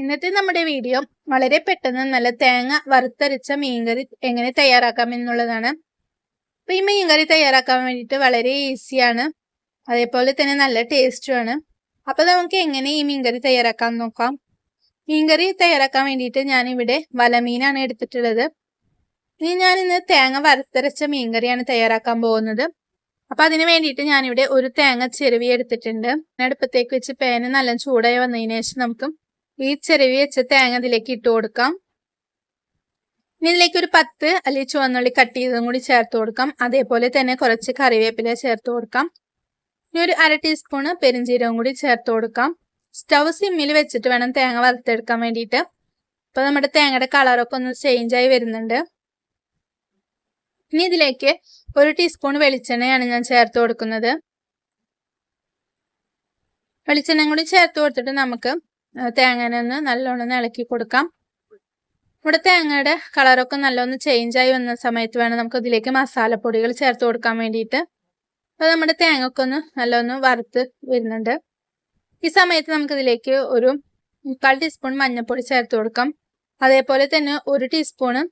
ഇന്നത്തെ നമ്മുടെ വീഡിയോ വളരെ പെട്ടെന്ന് നല്ല തേങ്ങ വറുത്തരച്ച മീൻകറി എങ്ങനെ തയ്യാറാക്കാം എന്നുള്ളതാണ്. അപ്പോൾ ഈ മീൻകറി തയ്യാറാക്കാൻ വേണ്ടിയിട്ട് വളരെ ഈസിയാണ്, അതേപോലെ തന്നെ നല്ല ടേസ്റ്റുമാണ്. അപ്പോൾ നമുക്ക് എങ്ങനെ ഈ മീൻകറി തയ്യാറാക്കാൻ നോക്കാം. മീൻകറി തയ്യാറാക്കാൻ വേണ്ടിയിട്ട് ഞാനിവിടെ വലമീനാണ് എടുത്തിട്ടുള്ളത്. ഞാനിന്ന് തേങ്ങ വറുത്തരച്ച മീൻകറിയാണ് തയ്യാറാക്കാൻ പോകുന്നത്. അപ്പോൾ അതിന് വേണ്ടിയിട്ട് ഞാനിവിടെ ഒരു തേങ്ങ ചിരവി എടുത്തിട്ടുണ്ട്. അടുപ്പത്തേക്ക് വെച്ച് പാന് നല്ല ചൂടായി വന്നതിന് ശേഷം നമുക്ക് ഈ ചിരവി വെച്ച തേങ്ങ ഇതിലേക്ക് ഇട്ട് കൊടുക്കാം. ഇനി ഇതിലേക്ക് ഒരു 10 അല്ലെങ്കിൽ ചുവന്നുള്ളി കട്ട് ചെയ്തതും കൂടി ചേർത്ത് കൊടുക്കാം. അതേപോലെ തന്നെ കുറച്ച് കറിവേപ്പില ചേർത്ത് കൊടുക്കാം. ഇനി ഒരു 1/2 ടീസ്പൂണ് പെരിഞ്ജീരകം കൂടി ചേർത്ത് കൊടുക്കാം. സ്റ്റവ് സിമ്മിൽ വെച്ചിട്ട് വേണം തേങ്ങ വറുത്തെടുക്കാൻ വേണ്ടിയിട്ട്. അപ്പോൾ നമ്മുടെ തേങ്ങയുടെ കളറൊക്കെ ഒന്ന് ചേഞ്ചായി വരുന്നുണ്ട്. ഇനി ഇതിലേക്ക് 1 ടീസ്പൂൺ വെളിച്ചെണ്ണയാണ് ഞാൻ ചേർത്ത് കൊടുക്കുന്നത്. വെളിച്ചെണ്ണ കൂടി ചേർത്ത് കൊടുത്തിട്ട് നമുക്ക് തേങ്ങനെ ഒന്ന് നല്ലോണം ഇളക്കി കൊടുക്കാം. ഇവിടെ തേങ്ങയുടെ കളറൊക്കെ നല്ലോണം ചേഞ്ചായി വന്ന സമയത്ത് വേണം നമുക്ക് ഇതിലേക്ക് മസാലപ്പൊടികൾ ചേർത്ത് കൊടുക്കാൻ വേണ്ടിയിട്ട്. അപ്പോൾ നമ്മുടെ തേങ്ങയൊക്കെ ഒന്ന് നല്ലോണം വറുത്ത് വരുന്നുണ്ട്. ഈ സമയത്ത് നമുക്കിതിലേക്ക് ഒരു 1/4 ടീസ്പൂൺ മഞ്ഞൾപ്പൊടി ചേർത്ത് കൊടുക്കാം. അതേപോലെ തന്നെ 1 ടീസ്പൂണ്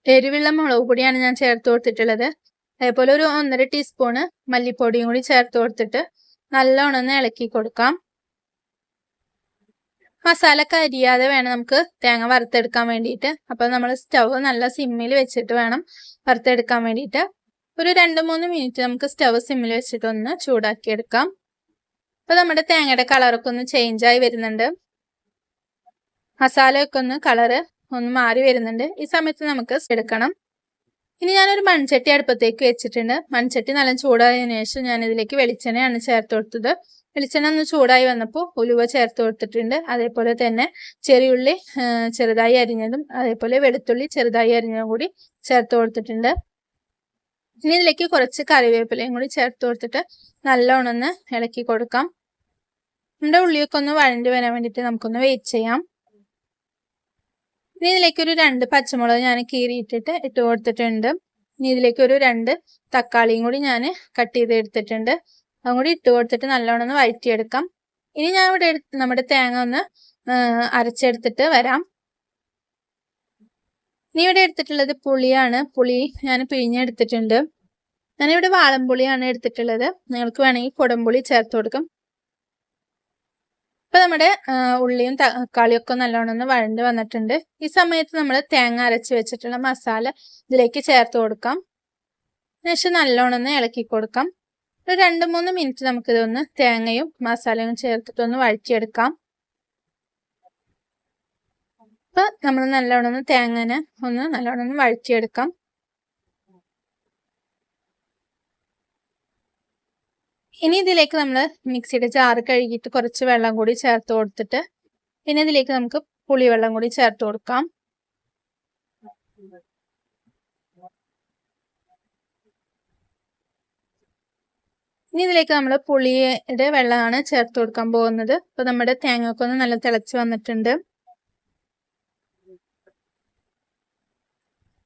എരിവുള്ള മുളക് പൊടിയാണ് ഞാൻ ചേർത്ത് കൊടുത്തിട്ടുള്ളത്. അതേപോലെ ഒരു 1.5 ടീസ്പൂണ് മല്ലിപ്പൊടിയും കൂടി ചേർത്ത് കൊടുത്തിട്ട് നല്ലോണം ഇളക്കി കൊടുക്കാം. മസാല കരിയാതെ വേണം നമുക്ക് തേങ്ങ വറുത്തെടുക്കാൻ വേണ്ടിയിട്ട്. അപ്പോൾ നമ്മൾ സ്റ്റവ് നല്ല സിമ്മിൽ വെച്ചിട്ട് വേണം വറുത്തെടുക്കാൻ വേണ്ടിയിട്ട്. ഒരു 2-3 മിനിറ്റ് നമുക്ക് സ്റ്റവ് സിമ്മിൽ വെച്ചിട്ട് ഒന്ന് ചൂടാക്കിയെടുക്കാം. അപ്പോൾ നമ്മുടെ തേങ്ങയുടെ കളറൊക്കെ ഒന്ന് ചേഞ്ചായി വരുന്നുണ്ട്. മസാലയൊക്കെ ഒന്ന് കളറ് ഒന്ന് മാറി വരുന്നുണ്ട്. ഈ സമയത്ത് നമുക്ക് എടുക്കണം. ഇനി ഞാനൊരു മൺചട്ടി അടുപ്പത്തേക്ക് വെച്ചിട്ടുണ്ട്. മൺചട്ടി നല്ല ചൂടായതിനു ശേഷം ഞാനിതിലേക്ക് വെളിച്ചെണ്ണയാണ് ചേർത്ത് കൊടുത്തത്. വെളിച്ചെണ്ണ ഒന്ന് ചൂടായി വന്നപ്പോൾ ഉലുവ ചേർത്ത് കൊടുത്തിട്ടുണ്ട്. അതേപോലെ തന്നെ ചെറിയുള്ളി ചെറുതായി അരിഞ്ഞതും അതേപോലെ വെളുത്തുള്ളി ചെറുതായി അരിഞ്ഞതും കൂടി ചേർത്ത് കൊടുത്തിട്ടുണ്ട്. ഇനി ഇതിലേക്ക് കുറച്ച് കറിവേപ്പിലയും കൂടി ചേർത്ത് കൊടുത്തിട്ട് നല്ലോണം ഒന്ന് ഇളക്കി കൊടുക്കാം. നമ്മുടെ ഉള്ളിയൊക്കെ ഒന്ന് വഴണ്ടി വരാൻ വേണ്ടിയിട്ട് നമുക്കൊന്ന് വെയിറ്റ് ചെയ്യാം. ഇനി ഇതിലേക്ക് ഒരു 2 പച്ചമുളക് ഞാൻ കീറിയിട്ടിട്ട് ഇട്ട് കൊടുത്തിട്ടുണ്ട്. ഇനി ഇതിലേക്ക് ഒരു 2 തക്കാളിയും കൂടി ഞാൻ കട്ട് ചെയ്ത് എടുത്തിട്ടുണ്ട്. അതും കൂടി ഇട്ട് കൊടുത്തിട്ട് നല്ലോണം ഒന്ന് വഴറ്റിയെടുക്കാം. ഇനി ഞാൻ ഇവിടെ നമ്മുടെ തേങ്ങ ഒന്ന് അരച്ചെടുത്തിട്ട് വരാം. ഇനി ഇവിടെ എടുത്തിട്ടുള്ളത് പുളിയാണ്. പുളി ഞാൻ പിഴിഞ്ഞെടുത്തിട്ടുണ്ട്. ഞാനിവിടെ വാളൻപുളിയാണ് എടുത്തിട്ടുള്ളത്. നിങ്ങൾക്ക് വേണമെങ്കിൽ കുടംപുളി ചേർത്ത് കൊടുക്കും. ഇപ്പം നമ്മുടെ ഉള്ളിയും തക്കാളിയൊക്കെ നല്ലോണം ഒന്ന് വഴണ്ട് വന്നിട്ടുണ്ട്. ഈ സമയത്ത് നമ്മൾ തേങ്ങ അരച്ച് വെച്ചിട്ടുള്ള മസാല ഇതിലേക്ക് ചേർത്ത് കൊടുക്കാം. ശേഷം നല്ലോണം ഒന്ന് ഇളക്കി കൊടുക്കാം. ഒരു 2-3 മിനിറ്റ് നമുക്കിതൊന്ന് തേങ്ങയും മസാലയും ചേർത്തിട്ടൊന്ന് വഴറ്റിയെടുക്കാം. അപ്പം നമ്മൾ നല്ലോണം ഒന്ന് തേങ്ങനെ ഒന്ന് നല്ലോണം ഒന്ന് വഴറ്റിയെടുക്കാം. ഇനി ഇതിലേക്ക് നമ്മൾ മിക്സിയുടെ ജാറ് കഴുകിയിട്ട് കുറച്ച് വെള്ളം കൂടി ചേർത്ത് കൊടുത്തിട്ട് പിന്നെ ഇതിലേക്ക് നമുക്ക് പുളിവെള്ളം കൂടി ചേർത്ത് കൊടുക്കാം. ഇനി ഇതിലേക്ക് നമ്മൾ പുളിയുടെ വെള്ളമാണ് ചേർത്ത് കൊടുക്കാൻ പോകുന്നത്. അപ്പോൾ നമ്മുടെ തേങ്ങയൊക്കെ ഒന്ന് നല്ല തിളച്ച് വന്നിട്ടുണ്ട്.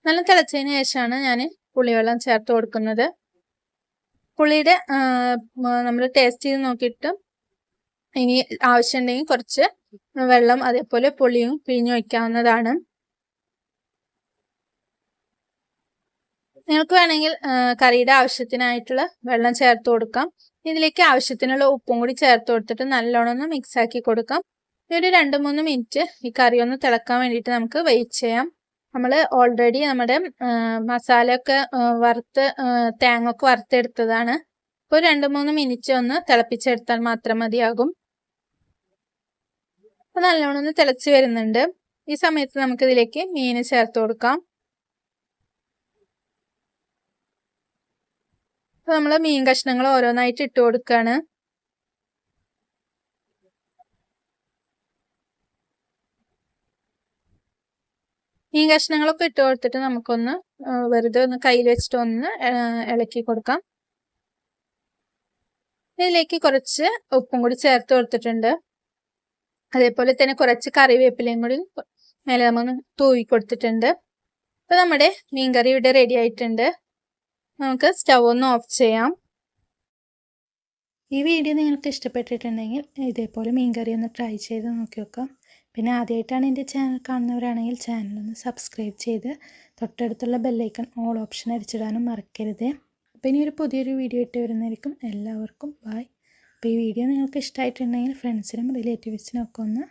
നല്ല തിളച്ചതിന് ശേഷമാണ് ഞാൻ പുളിവെള്ളം ചേർത്ത് കൊടുക്കുന്നത്. പുളിയുടെ നമ്മൾ ടേസ്റ്റ് ചെയ്ത് നോക്കിയിട്ട് ഇനി ആവശ്യമുണ്ടെങ്കിൽ കുറച്ച് വെള്ളം അതേപോലെ പുളിയും പിഴിഞ്ഞ് വയ്ക്കാവുന്നതാണ്. നിങ്ങൾക്ക് വേണമെങ്കിൽ കറിയുടെ ആവശ്യത്തിനായിട്ടുള്ള വെള്ളം ചേർത്ത് കൊടുക്കാം. ഇതിലേക്ക് ആവശ്യത്തിനുള്ള ഉപ്പും കൂടി ചേർത്ത് കൊടുത്തിട്ട് നല്ലോണം ഒന്ന് മിക്സ് ആക്കി കൊടുക്കാം. ഒരു 2-3 മിനിറ്റ് ഈ കറി ഒന്ന് തിളക്കാൻ വേണ്ടിയിട്ട് നമുക്ക് വെയിറ്റ് ചെയ്യാം. നമ്മൾ ഓൾറെഡി നമ്മുടെ മസാലയൊക്കെ വറുത്ത് തേങ്ങ ഒക്കെ വറുത്തെടുത്തതാണ്. ഇപ്പോൾ 2-3 മിനിറ്റ് ഒന്ന് തിളപ്പിച്ചെടുത്താൽ മാത്രം മതിയാകും. അപ്പോൾ നല്ലോണം ഒന്ന് തിളച്ച് വരുന്നുണ്ട്. ഈ സമയത്ത് നമുക്കിതിലേക്ക് മീൻ ചേർത്ത് കൊടുക്കാം. അപ്പോൾ നമ്മൾ മീൻ കഷ്ണങ്ങൾ ഓരോന്നായിട്ട് ഇട്ട് കൊടുക്കുകയാണ്. മീൻ കഷ്ണങ്ങളൊക്കെ ഇട്ട് കൊടുത്തിട്ട് നമുക്കൊന്ന് വെറുതെ ഒന്ന് കയ്യിൽ വെച്ചിട്ട് ഒന്ന് ഇളക്കി കൊടുക്കാം. ഇതിലേക്ക് കുറച്ച് ഉപ്പും കൂടി ചേർത്ത് കൊടുത്തിട്ടുണ്ട്. അതേപോലെ തന്നെ കുറച്ച് കറിവേപ്പിലയും കൂടി മേലെ നമ്മൾ തൂവി കൊടുത്തിട്ടുണ്ട്. അപ്പോൾ നമ്മുടെ മീൻകറി ഇവിടെ റെഡി ആയിട്ടുണ്ട്. നമുക്ക് സ്റ്റവ് ഒന്ന് ഓഫ് ചെയ്യാം. ഈ വീഡിയോ നിങ്ങൾക്ക് ഇഷ്ടപ്പെട്ടിട്ടുണ്ടെങ്കിൽ ഇതേപോലെ മീൻകറി ഒന്ന് ട്രൈ ചെയ്ത് നോക്കി നോക്കാം. പിന്നെ ആദ്യമായിട്ടാണ് എൻ്റെ ചാനൽ കാണുന്നവരാണെങ്കിൽ ചാനലൊന്ന് സബ്സ്ക്രൈബ് ചെയ്ത് തൊട്ടടുത്തുള്ള ബെല്ലൈക്കൺ ഓൾ ഓപ്ഷൻ അടിച്ചിടാനും മറക്കരുത്. അപ്പോൾ ഇനി ഒരു പുതിയൊരു വീഡിയോ ഇട്ട് വരുന്നതായിരിക്കും. എല്ലാവർക്കും ബൈ. അപ്പോൾ ഈ വീഡിയോ നിങ്ങൾക്ക് ഇഷ്ടമായിട്ടുണ്ടെങ്കിൽ ഫ്രണ്ട്സിനും റിലേറ്റീവ്സിനും ഒക്കെ ഒന്ന്